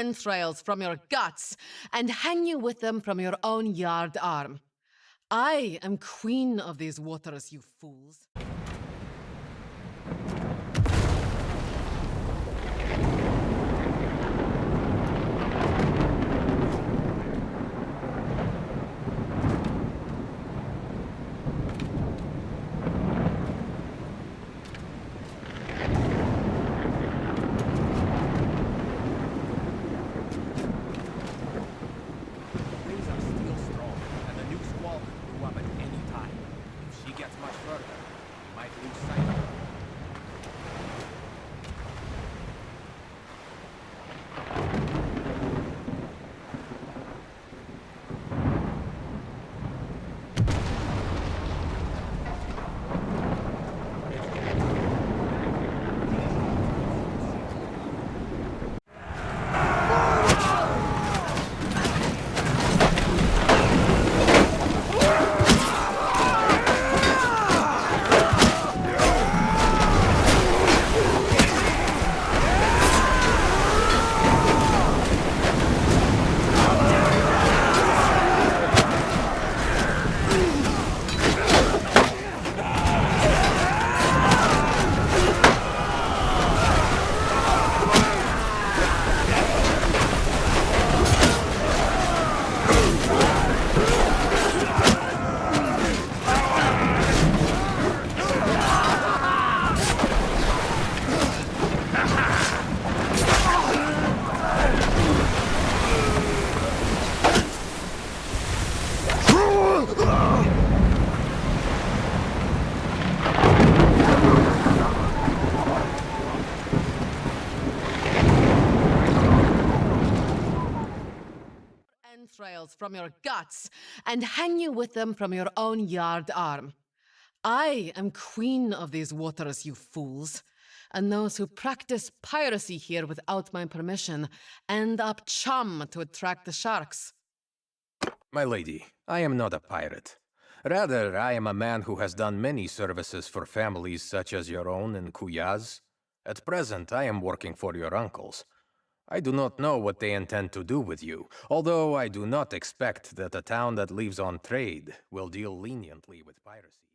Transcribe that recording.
entrails from your guts and hang you with them from your own yard arm. I am queen of these waters, you fools. Entrails from your guts and hang you with them from your own yard arm. I am queen of these waters, you fools. And those who practice piracy here without my permission end up chum to attract the sharks. My lady, I am not a pirate. Rather, I am a man who has done many services for families such as your own in Kuyaz. At present, I am working for your uncles. I do not know what they intend to do with you, although I do not expect that a town that lives on trade will deal leniently with piracy.